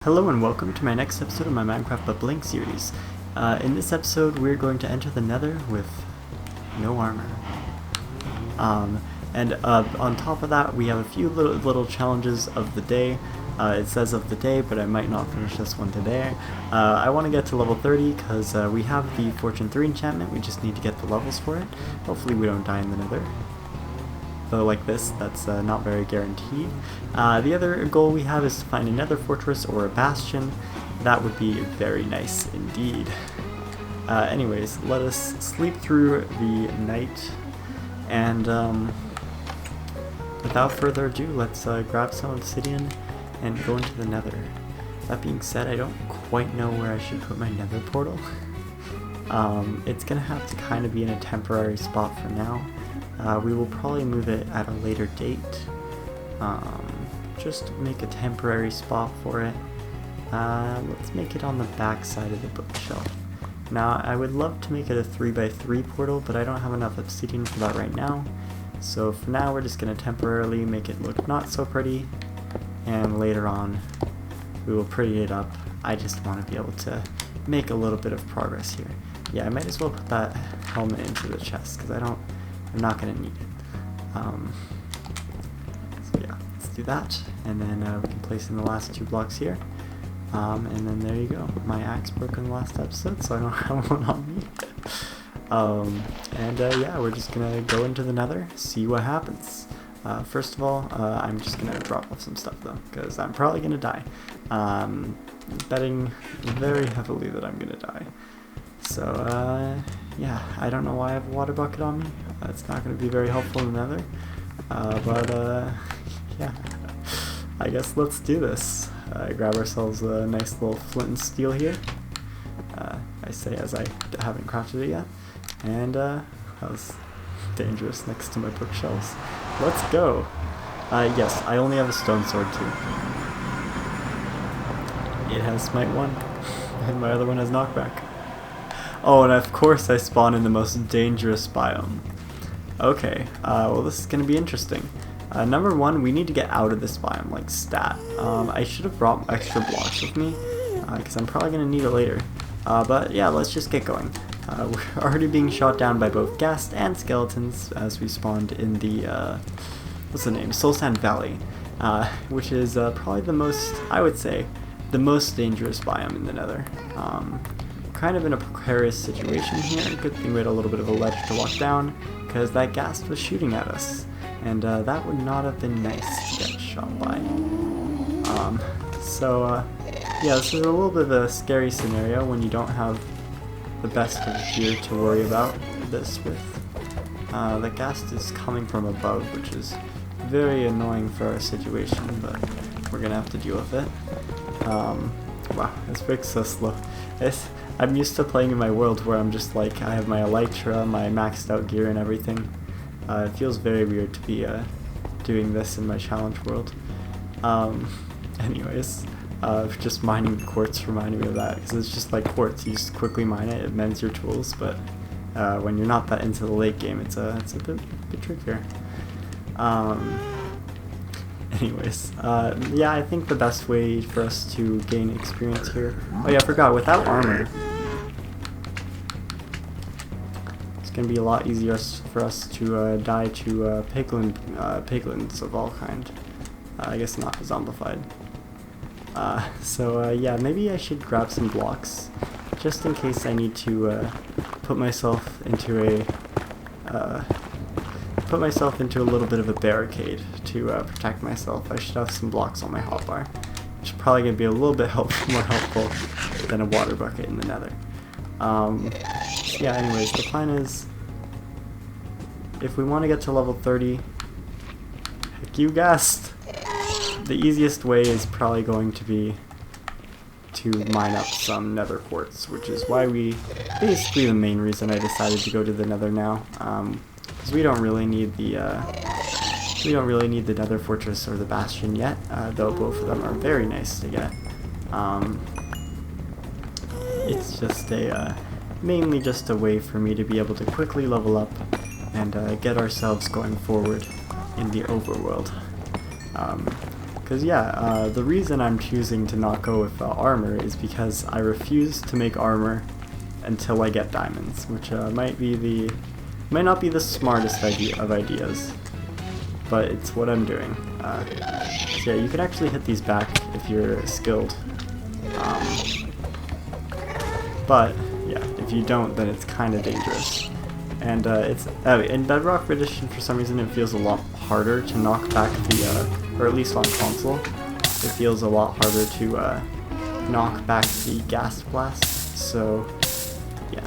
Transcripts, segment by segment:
Hello and welcome to my next episode of my Minecraft But Blank series. In this episode we're going to enter the nether with no armor. On top of that we have a few little challenges of the day. It says of the day, but I might not finish this one today. I want to get to level 30 because we have the Fortune 3 enchantment, we just need to get the levels for it. Hopefully we don't die in the nether. Though like this, that's not very guaranteed. The other goal we have is to find a nether fortress or a bastion. That would be very nice indeed. Anyways, let us sleep through the night, and without further ado, let's grab some obsidian and go into the nether. That being said, I don't quite know where I should put my nether portal. It's gonna have to kind of be in a temporary spot for now. We will probably move it at a later date. Just make a temporary spot for it. Let's make it on the back side of the bookshelf. Now, I would love to make it a 3x3 portal, but I don't have enough obsidian for that right now. So for now, we're just going to temporarily make it look not so pretty, and later on, we will pretty it up. I just want to be able to make a little bit of progress here. Yeah, I might as well put that helmet into the chest, because I'm not going to need it. So yeah, let's do that, and then we can place in the last 2 blocks here. And then there you go. My axe broke in the last episode, so I don't have one on me. Yeah, we're just going to go into the nether, see what happens. First of all, I'm just going to drop off some stuff though, because I'm probably going to die. Betting very heavily that I'm going to die. So, yeah, I don't know why I have a water bucket on me. It's not going to be very helpful in the nether. Yeah, I guess let's do this. Grab ourselves a nice little flint and steel here. I say as I haven't crafted it yet. And that was dangerous next to my bookshelves. Let's go. Yes, I only have a stone sword too. It has smite 1, and my other one has knockback. Oh, and of course I spawn in the most dangerous biome. Okay, well this is going to be interesting. Number 1, we need to get out of this biome, like stat. I should have brought extra blocks with me, because I'm probably going to need it later. But yeah, let's just get going. We're already being shot down by both ghasts and skeletons as we spawned in the, what's the name, Soul Sand Valley, which is probably the most, I would say, the most dangerous biome in the nether. Kind of in a precarious situation here. Good thing we had a little bit of a ledge to walk down, because that ghast was shooting at us, and that would not have been nice to get shot by. Yeah, this is a little bit of a scary scenario when you don't have the best of gear to worry about this with. The ghast is coming from above, which is very annoying for our situation, but we're gonna have to deal with it. Wow, this breaks so slow. I'm used to playing in my world where I'm just like, I have my elytra, my maxed out gear and everything. It feels very weird to be doing this in my challenge world. Anyways, just mining quartz reminded me of that, because it's just like quartz, you just quickly mine it, it mends your tools, but when you're not that into the late game, it's a bit trickier. Anyways, yeah, I think the best way for us to gain experience here... Oh yeah, I forgot, without armor, it's going to be a lot easier for us to die to piglins of all kind. I guess not zombified. Yeah, maybe I should grab some blocks, just in case I need to put myself into a little bit of a barricade to protect myself. I should have some blocks on my hotbar, which is probably going to be a little bit more helpful than a water bucket in the nether. Yeah, anyways, the plan is, if we want to get to level 30, heck you guessed, the easiest way is probably going to be to mine up some nether quartz, which is why basically the main reason I decided to go to the nether now. Because we don't really need the nether fortress or the bastion yet, though both of them are very nice to get. It's just mainly just a way for me to be able to quickly level up and get ourselves going forward in the overworld. Because yeah, the reason I'm choosing to not go with armor is because I refuse to make armor until I get diamonds, which might not be the smartest of ideas, but it's what I'm doing. So yeah, you can actually hit these back if you're skilled, but yeah, if you don't, then it's kind of dangerous. And in Bedrock Edition, for some reason, it feels a lot harder to knock back or at least on console, it feels a lot harder to knock back the gas blast. So yeah,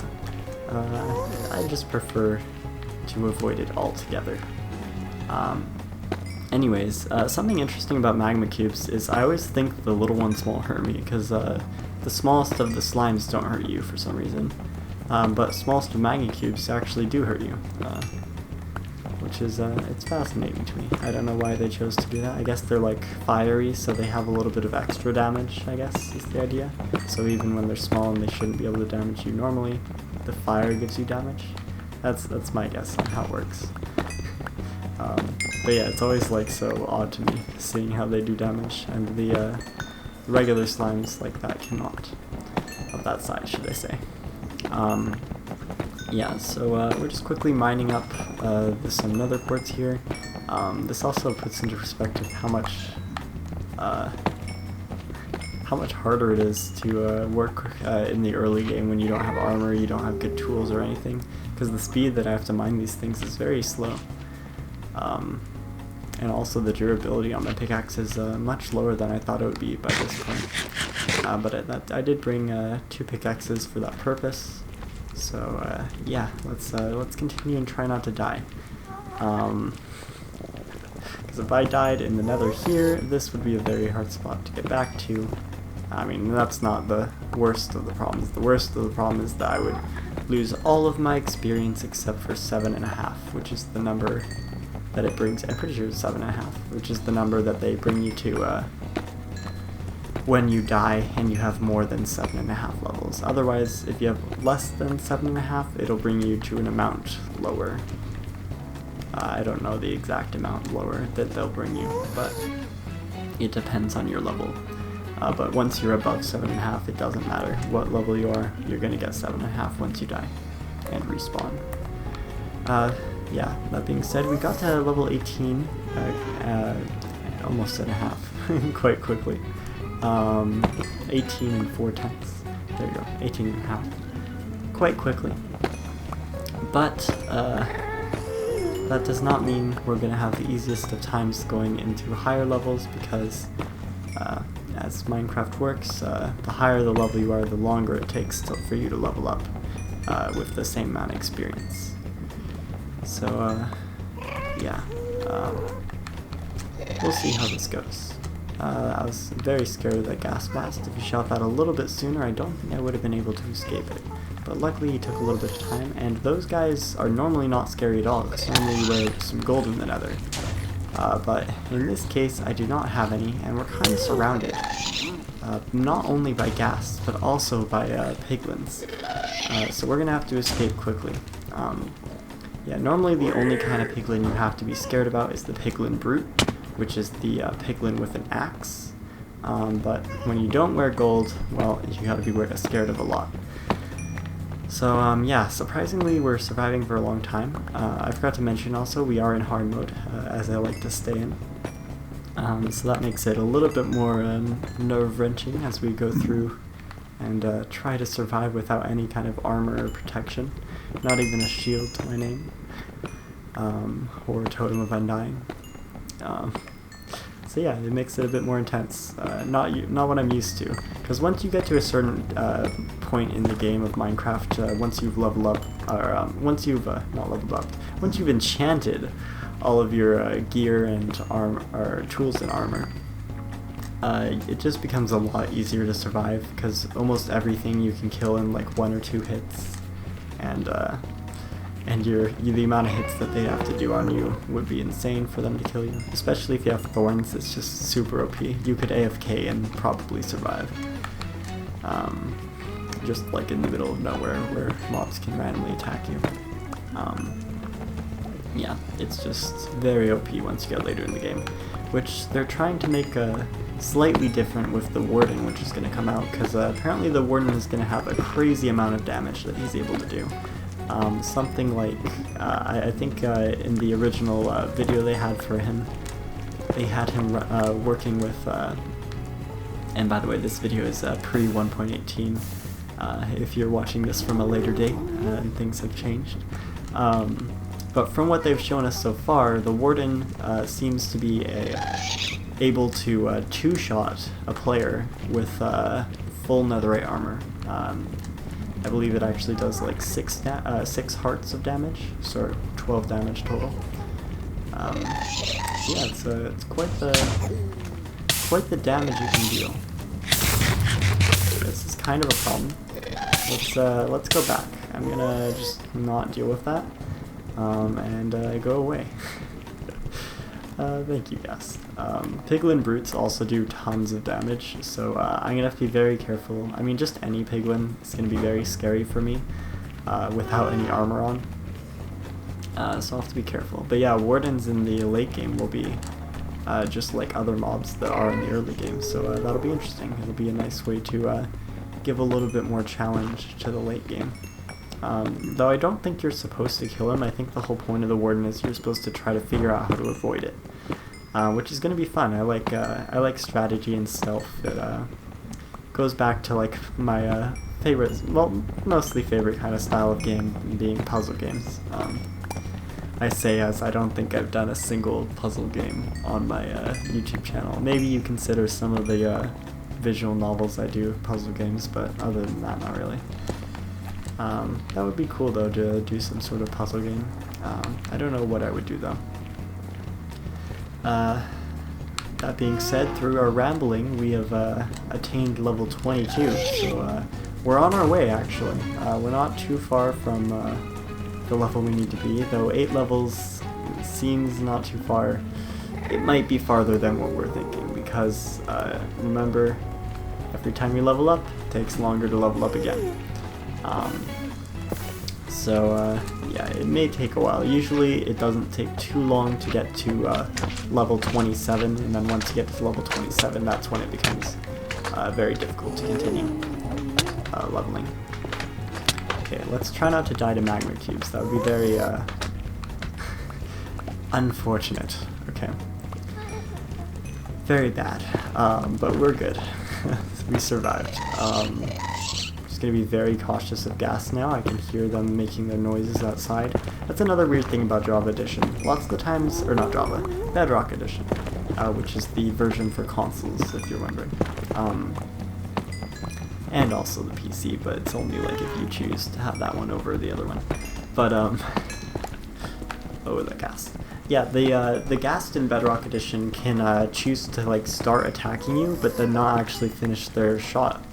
I just prefer to avoid it altogether. Anyways, something interesting about magma cubes is I always think the little ones won't hurt me, because the smallest of the slimes don't hurt you for some reason. But smallest of magma cubes actually do hurt you, which is, it's fascinating to me. I don't know why they chose to do that. I guess they're like fiery, so they have a little bit of extra damage, I guess, is the idea. So even when they're small and they shouldn't be able to damage you normally, the fire gives you damage. That's my guess on how it works. But yeah, it's always like so odd to me seeing how they do damage, and the regular slimes like that cannot. Of that size, should I say. Yeah, so we're just quickly mining up some nether quartz here. This also puts into perspective how much harder it is to work in the early game when you don't have armor, you don't have good tools or anything, because the speed that I have to mine these things is very slow. And also the durability on my pickaxe is much lower than I thought it would be by this point. But I did bring 2 pickaxes for that purpose. So yeah, let's continue and try not to die. Because if I died in the nether here, this would be a very hard spot to get back to. I mean, that's not the worst of the problems. The worst of the problem is that I would lose all of my experience except for 7.5, which is the number that it brings. I'm pretty sure it's 7.5, which is the number that they bring you to when you die and you have more than 7.5 levels. Otherwise, if you have less than 7.5, it'll bring you to an amount lower. I don't know the exact amount lower that they'll bring you, but it depends on your level. But once you're above 7.5, it doesn't matter what level you are, you're gonna get 7.5 once you die and respawn. Yeah, that being said, we got to level 18, almost at a half, quite quickly. 18 and 4/10. There you go, 18 and a half. Quite quickly. But, that does not mean we're going to have the easiest of times going into higher levels, because, as Minecraft works, the higher the level you are, the longer it takes for you to level up, with the same amount of experience. So, yeah, we'll see how this goes. I was very scared of that gas blast. If you shot that a little bit sooner, I don't think I would have been able to escape it. But luckily he took a little bit of time, and those guys are normally not scary at all, because normally you wear some gold in the nether. But in this case, I do not have any, and we're kind of surrounded. Not only by gas, but also by piglins. So we're going to have to escape quickly. Yeah, normally the only kind of piglin you have to be scared about is the piglin brute, which is the piglin with an axe. But when you don't wear gold, well, you gotta be scared of a lot. So yeah, surprisingly we're surviving for a long time. I forgot to mention also, we are in hard mode, as I like to stay in. So that makes it a little bit more nerve-wrenching as we go through and try to survive without any kind of armor or protection. Not even a shield to my name, or a totem of undying. So yeah, it makes it a bit more intense. Not what I'm used to, because once you get to a certain point in the game of Minecraft, once you've leveled up, or once you've not leveled up, once you've enchanted all of your gear and tools and armor, it just becomes a lot easier to survive, because almost everything you can kill in like 1 or 2 hits, and the amount of hits that they have to do on you would be insane for them to kill you. Especially if you have thorns, it's just super OP. You could AFK and probably survive. Just like in the middle of nowhere where mobs can randomly attack you. Yeah, it's just very OP once you get later in the game. which they're trying to make slightly different with the Warden, which is going to come out, because apparently the Warden is going to have a crazy amount of damage that he's able to do. Something like, I think in the original video they had for him, they had him working with, and by the way, this video is pre 1.18, if you're watching this from a later date and things have changed. But from what they've shown us so far, the Warden seems to be able to two-shot a player with full netherite armor. I believe it actually does like 6 hearts of damage, so 12 damage total. Yeah, it's quite the damage you can deal. This is kind of a problem. Let's go back. I'm gonna just not deal with that, and go away. Thank you, guys. Piglin brutes also do tons of damage, so I'm gonna have to be very careful. I mean, just any piglin is gonna be very scary for me without any armor on. So I'll have to be careful. But yeah, wardens in the late game will be just like other mobs that are in the early game, so that'll be interesting. It'll be a nice way to give a little bit more challenge to the late game. Though I don't think you're supposed to kill him. I think the whole point of the Warden is you're supposed to try to figure out how to avoid it, which is going to be fun. I like strategy and stealth. It goes back to like my favorite, well, mostly favorite kind of style of game, being puzzle games. I say as I don't think I've done a single puzzle game on my YouTube channel. Maybe you consider some of the visual novels I do puzzle games, but other than that, not really. That would be cool though, to do some sort of puzzle game. I don't know what I would do though. That being said, through our rambling, we have attained level 22, so we're on our way actually. We're not too far from the level we need to be, though 8 levels seems not too far. It might be farther than what we're thinking, because remember, every time you level up, it takes longer to level up again. Yeah, it may take a while. Usually it doesn't take too long to get to level 27, and then once you get to level 27, that's when it becomes very difficult to continue leveling. Okay, let's try not to die to magma cubes. That would be very unfortunate. Okay. Very bad, but we're good. We survived. Just gonna be very cautious of ghast now. I can hear them making their noises outside. That's another weird thing about Java Edition. Lots of the times, or not Java, Bedrock Edition, which is the version for consoles, if you're wondering. And also the PC, but it's only like if you choose to have that one over the other one. But oh, the ghast. Yeah, the ghast in Bedrock Edition can choose to like start attacking you, but then not actually finish their shot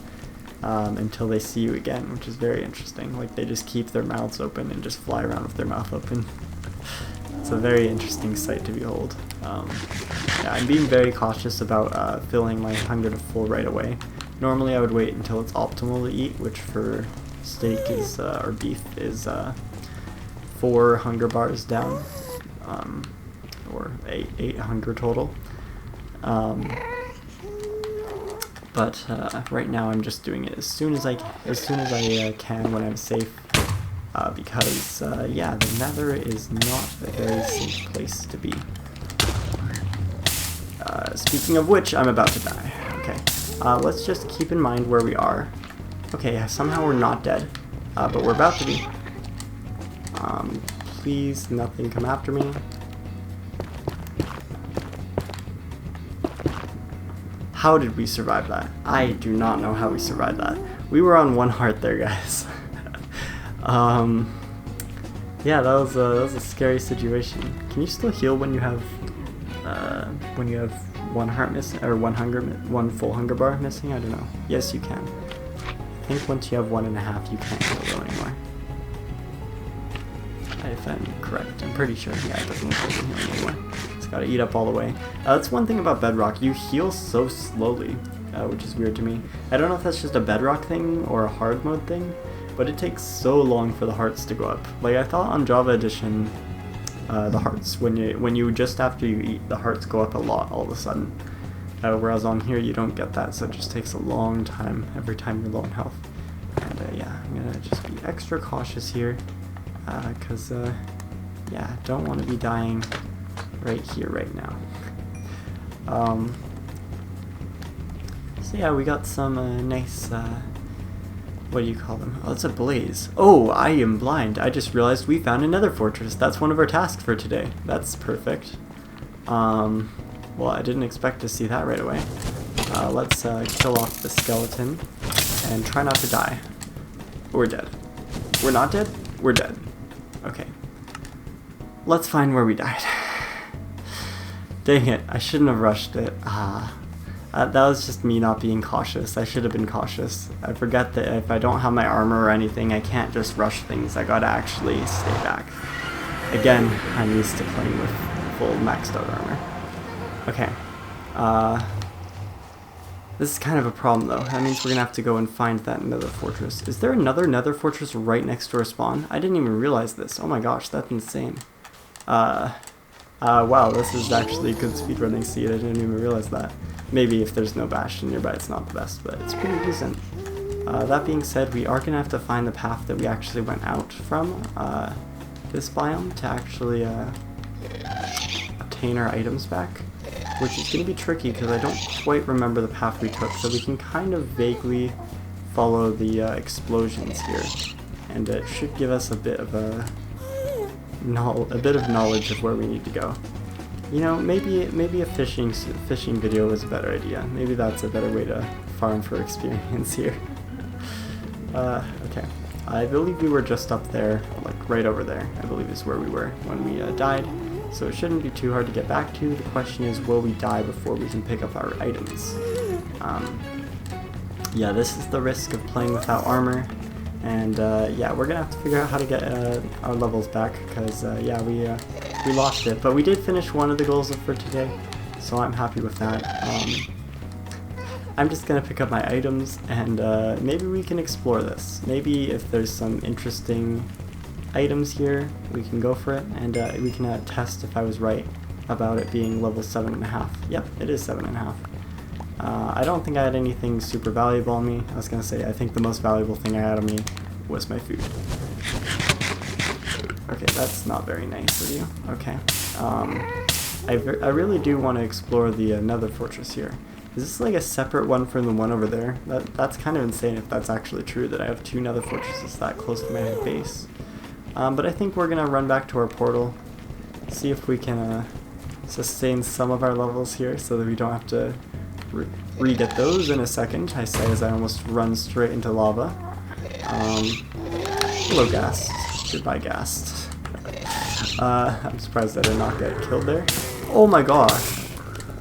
until they see you again, which is very interesting. Like, they just keep their mouths open and just fly around with their mouth open. It's a very interesting sight to behold. Yeah, I'm being very cautious about filling my hunger to full right away. Normally I would wait until it's optimal to eat, which for steak is, or beef is 4 hunger bars down, or 8 hunger total. But right now I'm just doing it as soon as I can when I'm safe, because yeah, the Nether is not a very safe place to be. Speaking of which, I'm about to die. Okay, let's just keep in mind where we are. Okay, somehow we're not dead, but we're about to be. Please, nothing come after me. How did we survive that? I do not know how we survived that. We were on 1 heart there, guys. Yeah, that was a scary situation. Can you still heal when you have 1 heart missing, or 1 full hunger bar missing? I don't know. Yes, you can. I think once you have 1.5, you can't heal though anymore. If I'm correct, I'm pretty sure. Yeah, it doesn't look like I'm healing anymore. It's gotta eat up all the way. That's one thing about Bedrock. You heal so slowly, which is weird to me. I don't know if that's just a Bedrock thing or a hard mode thing, but it takes so long for the hearts to go up. Like, I thought on Java Edition, the hearts. When you just after you eat, the hearts go up a lot all of a sudden. Whereas on here you don't get that, so it just takes a long time every time you're low on health. And yeah, I'm gonna just be extra cautious here, because yeah, don't want to be dying right here right now. So yeah, we got some nice, what do you call them? Oh, it's a blaze. Oh, I am blind. I just realized we found another fortress. That's one of our tasks for today. That's perfect. Well, I didn't expect to see that right away. Let's kill off the skeleton and try not to die. We're dead. We're not dead? We're dead. Okay. Let's find where we died. Dang it, I shouldn't have rushed it. That was just me not being cautious. I should have been cautious. I forget that if I don't have my armor or anything, I can't just rush things. I gotta actually stay back. Again, I'm used to playing with full maxed out armor. Okay. This is kind of a problem though. That means we're gonna have to go and find that nether fortress. Is there another nether fortress right next to our spawn? I didn't even realize this. Oh my gosh, that's insane. Wow, this is actually a good speedrunning seed. I didn't even realize that. Maybe if there's no bastion nearby, it's not the best, but it's pretty decent. That being said, we are gonna have to find the path that we actually went out from this biome to actually obtain our items back, which is going to be tricky because I don't quite remember the path we took, so we can kind of vaguely follow the explosions here, and it should give us a bit of knowledge of where we need to go. You know, maybe a fishing video was a better idea. Maybe that's a better way to farm for experience here. Okay. I believe we were just up there, like right over there, I believe is where we were when we died. So it shouldn't be too hard to get back to. The question is, will we die before we can pick up our items? Yeah, this is the risk of playing without armor. And yeah, we're gonna have to figure out how to get our levels back, because yeah, we lost it. But we did finish one of the goals for today, so I'm happy with that. I'm just gonna pick up my items, and maybe we can explore this. Maybe if there's some interesting items here, we can go for it, and we can test if I was right about it being level 7.5. Yep, it is 7.5. I don't think I had anything super valuable on me. I was gonna say, I think the most valuable thing I had on me was my food. Okay, that's not very nice of you. Okay. I really do want to explore the nether fortress here. Is this like a separate one from the one over there? That's kind of insane if that's actually true, that I have two nether fortresses that close to my base. But I think we're going to run back to our portal, see if we can sustain some of our levels here so that we don't have to re-get those in a second, I say as I almost run straight into lava. Hello, Ghast. Goodbye, Ghast. I'm surprised I did not get killed there. Oh my gosh!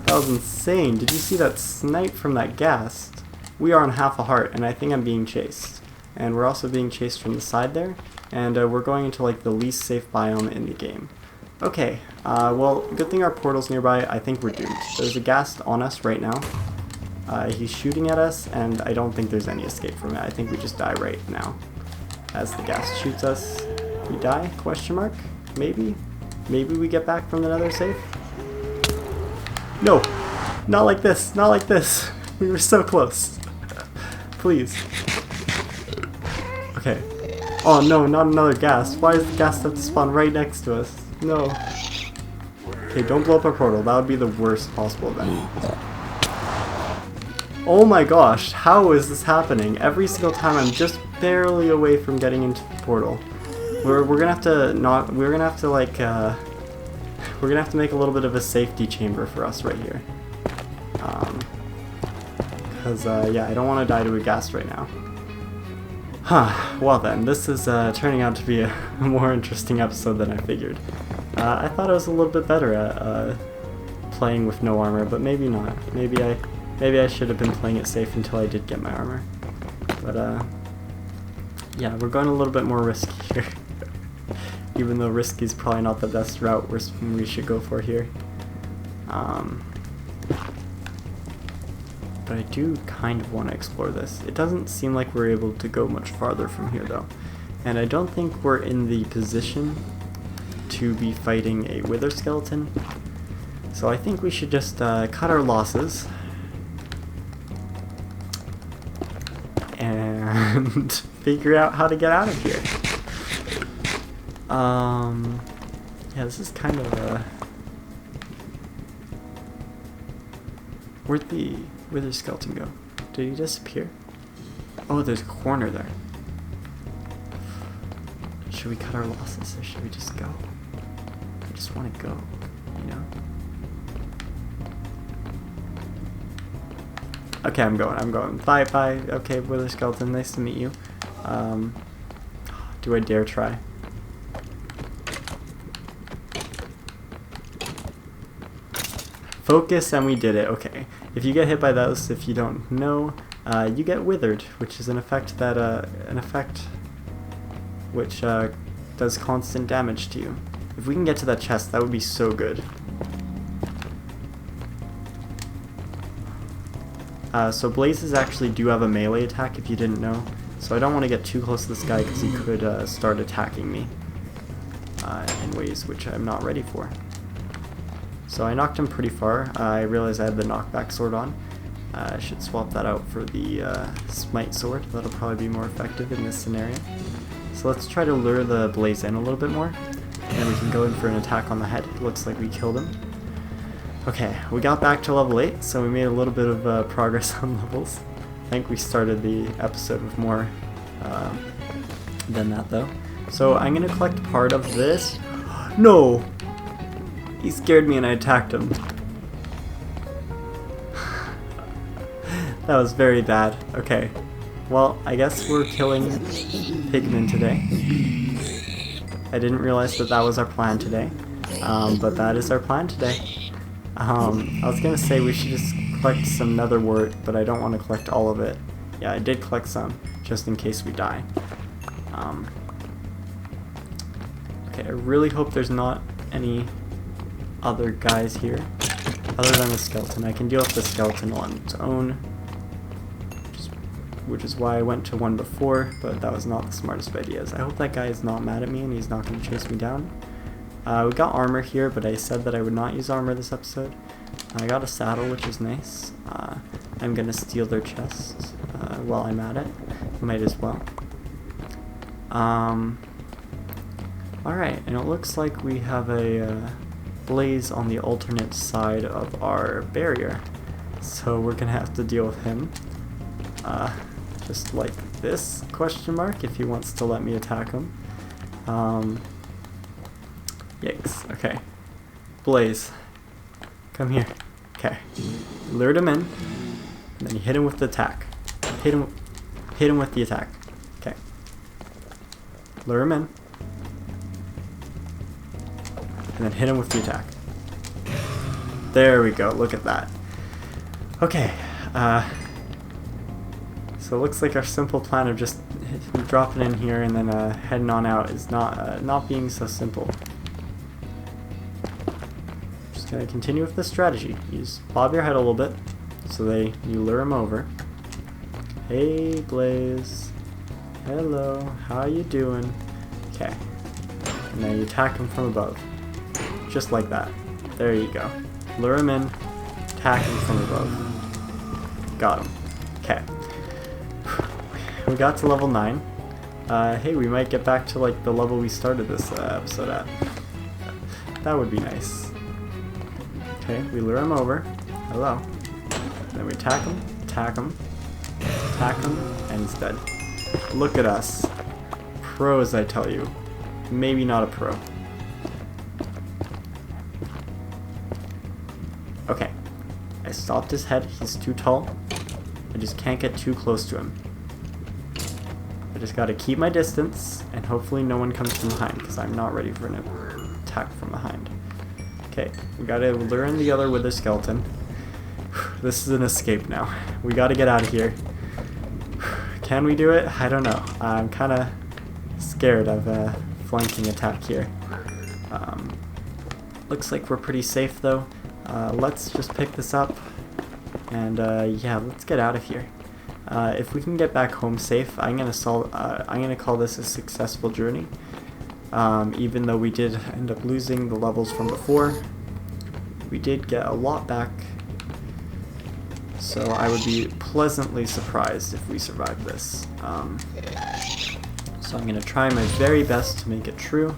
That was insane. Did you see that snipe from that Ghast? We are on half a heart, and I think I'm being chased. And we're also being chased from the side there. And we're going into like the least safe biome in the game. Okay, well, good thing our portal's nearby. I think we're doomed. There's a Ghast on us right now. He's shooting at us, and I don't think there's any escape from it. I think we just die right now. As the Ghast shoots us, we die? Question mark? Maybe? Maybe we get back from the nether safe? No! Not like this! Not like this! We were so close. Please. Okay. Oh no, not another Ghast. Why does the Ghast have to spawn right next to us? No. Okay, don't blow up our portal. That would be the worst possible event. Oh my gosh, how is this happening? Every single time I'm just barely away from getting into the portal. We're gonna have to make a little bit of a safety chamber for us right here. Because yeah, I don't want to die to a Ghast right now. Huh, well then, this is turning out to be a more interesting episode than I figured. I thought I was a little bit better at playing with no armor, but maybe not. Maybe I should have been playing it safe until I did get my armor. But yeah, we're going a little bit more risky here. Even though risky is probably not the best route we should go for here. But I do kind of want to explore this. It doesn't seem like we're able to go much farther from here though. And I don't think we're in the position to be fighting a wither skeleton. So I think we should just cut our losses and figure out how to get out of here. Yeah, this is kind of a... Where'd the wither skeleton go? Did he disappear? Oh, there's a corner there. Should we cut our losses or should we just go? I just want to go, you know? Okay, I'm going. Bye. Okay, wither skeleton, nice to meet you. Do I dare try? Focus, and we did it. Okay. If you get hit by those, if you don't know, you get withered, which is an effect that which does constant damage to you. If we can get to that chest, that would be so good. So blazes actually do have a melee attack, if you didn't know. So I don't want to get too close to this guy because he could start attacking me in ways which I'm not ready for. So I knocked him pretty far. I realized I had the knockback sword on. I should swap that out for the smite sword. That'll probably be more effective in this scenario. So let's try to lure the blaze in a little bit more. And then we can go in for an attack on the head. It looks like we killed him. Okay, we got back to level 8, so we made a little bit of progress on levels. I think we started the episode with more than that though. So I'm going to collect part of this. No! He scared me and I attacked him. That was very bad. Okay. Well, I guess we're killing pigmen today. I didn't realize that that was our plan today. But that is our plan today. I was gonna say we should just collect some nether wart, but I don't want to collect all of it. Yeah, I did collect some, just in case we die. Okay, I really hope there's not any other guys here other than the skeleton. I can deal with the skeleton on its own, which is why I went to one before, but that was not the smartest of ideas. I hope that guy is not mad at me and he's not going to chase me down. We got armor here, but I said that I would not use armor this episode. I got a saddle, which is nice. I'm going to steal their chests while I'm at it. Might as well. Alright, and it looks like we have a blaze on the alternate side of our barrier. So we're gonna have to deal with him. Just like this, question mark, if he wants to let me attack him. Yikes, okay. Blaze, come here. Okay, lured him in, and then you hit him with the attack. Hit him with the attack. Okay. Lure him in. And then hit him with the attack. There we go, look at that. Okay, so it looks like our simple plan of just dropping in here and then heading on out is not being so simple. Just gonna continue with the strategy. You just bob your head a little bit, so you lure him over. Hey Blaze, hello, how you doing? Okay, and then you attack him from above. Just like that. There you go. Lure him in, attack him from above. Got him. Okay. We got to level 9. Hey, we might get back to like the level we started this episode at. That would be nice. Okay, we lure him over. Hello. Then we attack him, and he's dead. Look at us. Pros, I tell you. Maybe not a pro. Okay, I stopped his head. He's too tall. I just can't get too close to him. I just gotta keep my distance, and hopefully no one comes from behind, because I'm not ready for an attack from behind. Okay, we gotta lure in the other wither skeleton. This is an escape now. We gotta get out of here. Can we do it? I don't know. I'm kinda scared of a flanking attack here. Looks like we're pretty safe though. Let's just pick this up, and yeah, let's get out of here. If we can get back home safe, I'm gonna call this a successful journey. Even though we did end up losing the levels from before, we did get a lot back. So I would be pleasantly surprised if we survive this. So I'm going to try my very best to make it true.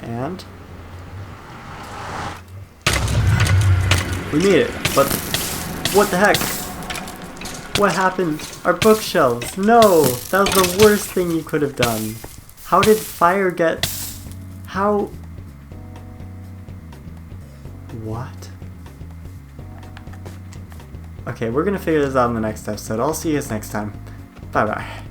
And we made it, but what the heck? What happened? Our bookshelves! No! That was the worst thing you could have done. How did fire get... How... What? Okay, we're gonna figure this out in the next episode. I'll see you guys next time. Bye bye.